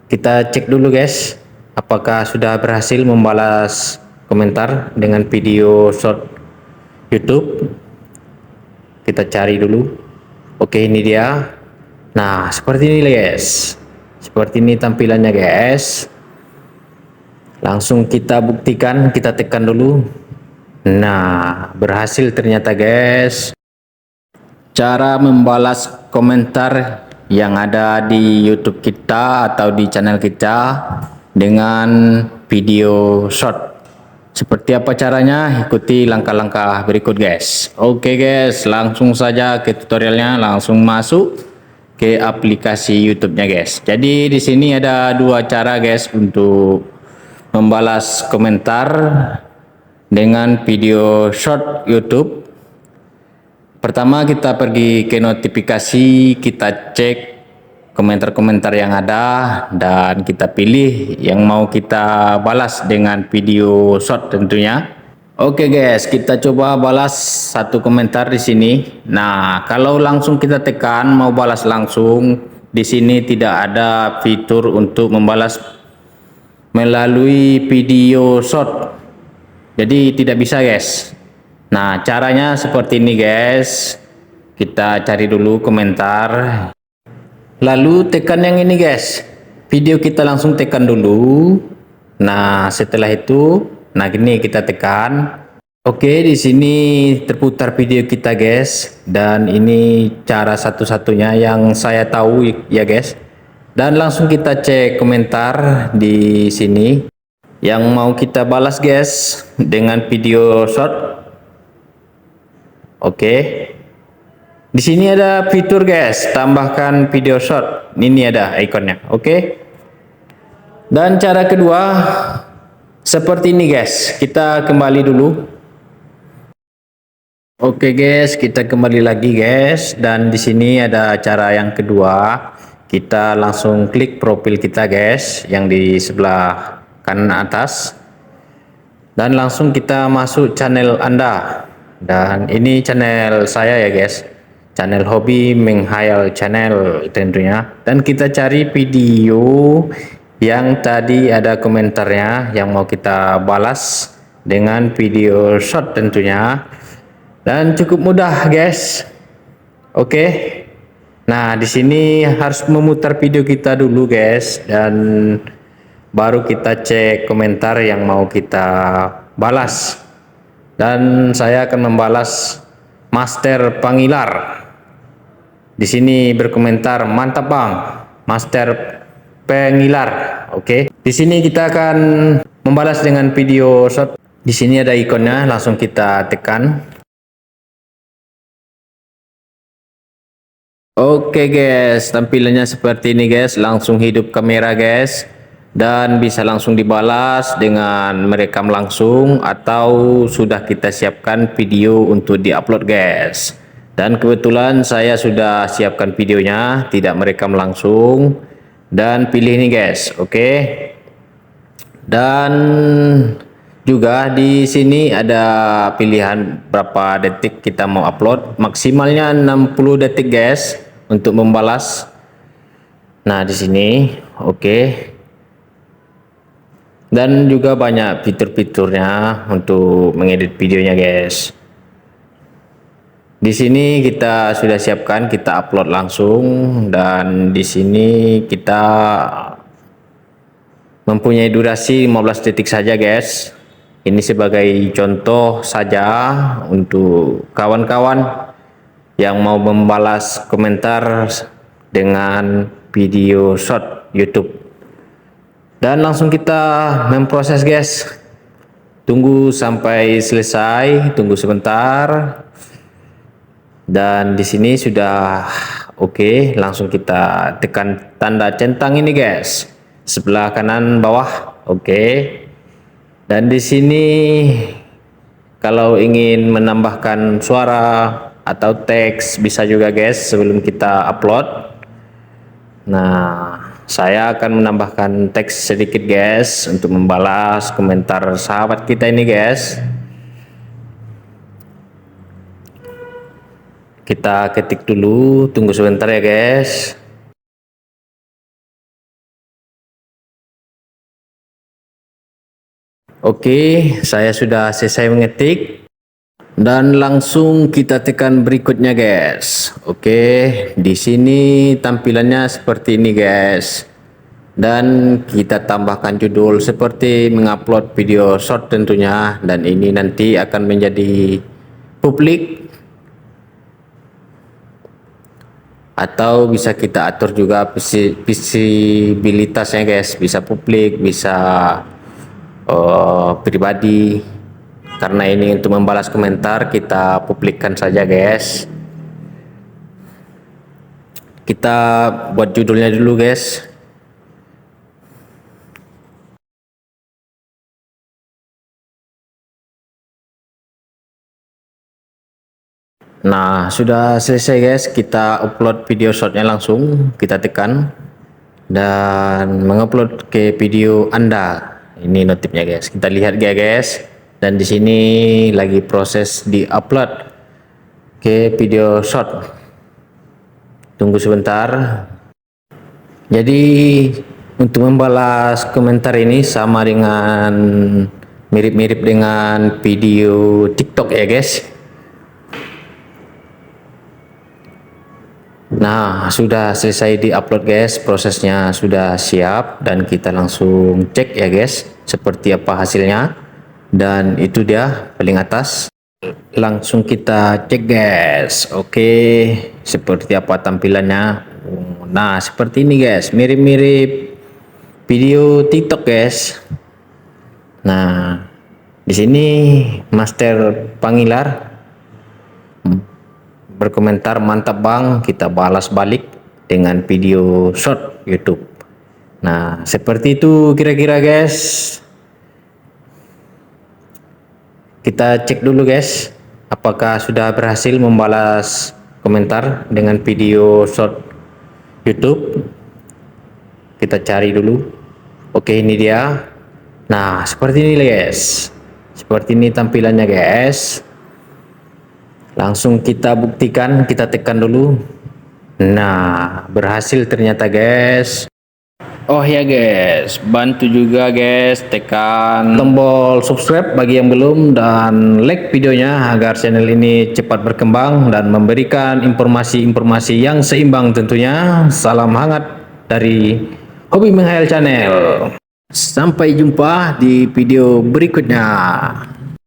Kita cek dulu guys, apakah sudah berhasil membalas komentar dengan video short YouTube. Kita cari dulu. Oke, ini dia. Nah, seperti ini guys. Seperti ini tampilannya guys. Langsung kita buktikan, kita tekan dulu. Nah, berhasil ternyata guys. Cara membalas komentar yang ada di YouTube kita atau di channel kita dengan video short. Seperti apa caranya? Ikuti langkah-langkah berikut guys. Oke guys, langsung saja ke tutorialnya, langsung masuk ke aplikasi YouTube-nya guys. Jadi di sini ada dua cara guys untuk membalas komentar dengan video short YouTube. Pertama kita pergi ke notifikasi, kita cek komentar-komentar yang ada dan kita pilih yang mau kita balas dengan video short tentunya. Oke guys, kita coba balas satu komentar di sini. Nah, kalau langsung kita tekan mau balas langsung, di sini tidak ada fitur untuk membalas melalui video short. Jadi tidak bisa guys. Nah, caranya seperti ini guys. Kita cari dulu komentar. Lalu tekan yang ini guys. Video kita langsung tekan dulu. Nah, setelah itu, nah gini kita tekan. Oke, di sini terputar video kita guys. Dan ini cara satu-satunya yang saya tahu ya guys. Dan langsung kita cek komentar di sini yang mau kita balas guys dengan video short. Oke. Di sini ada fitur guys, tambahkan video short. Ini ada ikonnya. Oke. Dan cara kedua seperti ini guys. Kita kembali dulu. Oke guys, kita kembali lagi guys, dan di sini ada cara yang kedua. Kita langsung klik profil kita guys yang di sebelah kanan atas. Dan langsung kita masuk channel Anda. Dan ini channel saya ya guys, channel hobi menghayal channel tentunya. Dan kita cari video yang tadi ada komentarnya yang mau kita balas dengan video short tentunya. Dan cukup mudah guys. Oke. Nah, di sini harus memutar video kita dulu guys, dan baru kita cek komentar yang mau kita balas. Dan saya akan membalas Master Pangilar. Di sini berkomentar, "Mantap Bang, Master Pangilar." Oke. Di sini kita akan membalas dengan video short. Di sini ada ikonnya, langsung kita tekan. Oke guys, tampilannya seperti ini guys. Langsung hidup kamera guys. Dan bisa langsung dibalas dengan merekam langsung atau sudah kita siapkan video untuk diupload guys. Dan kebetulan saya sudah siapkan videonya, tidak merekam langsung. Dan pilih ini guys, oke. Dan juga di sini ada pilihan berapa detik kita mau upload. Maksimalnya 60 detik guys untuk membalas. Nah, di sini oke. Dan juga banyak fitur-fiturnya untuk mengedit videonya guys. Di sini kita sudah siapkan, kita upload langsung, dan di sini kita mempunyai durasi 15 detik saja guys. Ini sebagai contoh saja untuk kawan-kawan yang mau membalas komentar dengan video short YouTube. Dan langsung kita memproses guys. Tunggu sampai selesai, tunggu sebentar. Dan di sini sudah oke, langsung kita tekan tanda centang ini guys. Sebelah kanan bawah, oke. Dan di sini kalau ingin menambahkan suara atau teks bisa juga guys sebelum kita upload. Nah, saya akan menambahkan teks sedikit guys untuk membalas komentar sahabat kita ini guys. Kita ketik dulu, tunggu sebentar ya guys. Oke, saya sudah selesai mengetik dan langsung kita tekan berikutnya, guys. Oke, di sini tampilannya seperti ini, guys. Dan kita tambahkan judul seperti mengupload video short tentunya, dan ini nanti akan menjadi publik atau bisa kita atur juga visibilitasnya, guys. Bisa publik, bisa pribadi. Karena ini untuk membalas komentar, kita publikkan saja, guys. Kita buat judulnya dulu, guys. Nah, sudah selesai, guys. Kita upload video shotnya, langsung kita tekan dan mengupload ke video Anda. Ini notifnya, guys. Kita lihat ya, guys. Dan di sini lagi proses di-upload ke video shot. Tunggu sebentar. Jadi untuk membalas komentar ini sama dengan mirip-mirip dengan video TikTok ya, guys. Nah, sudah selesai di-upload, guys. Prosesnya sudah siap dan kita langsung cek ya, guys, seperti apa hasilnya. Dan itu dia paling atas. Langsung kita cek, guys. Oke, seperti apa tampilannya. Nah, seperti ini, guys. Mirip-mirip video TikTok, guys. Nah, di sini Master Pangilar berkomentar, mantap bang, kita balas balik dengan video short YouTube. Nah, seperti itu kira-kira, guys. Kita cek dulu, guys, apakah sudah berhasil membalas komentar dengan video short YouTube. Kita cari dulu. Oke, ini dia. Nah, seperti ini, guys. Seperti ini tampilannya, guys. Langsung kita buktikan, kita tekan dulu. Nah, berhasil ternyata, guys. Oh ya, guys, bantu juga, guys, tekan tombol subscribe bagi yang belum, dan like videonya agar channel ini cepat berkembang dan memberikan informasi-informasi yang seimbang tentunya. Salam hangat dari Hobi Menghayal Channel. Sampai jumpa di video berikutnya.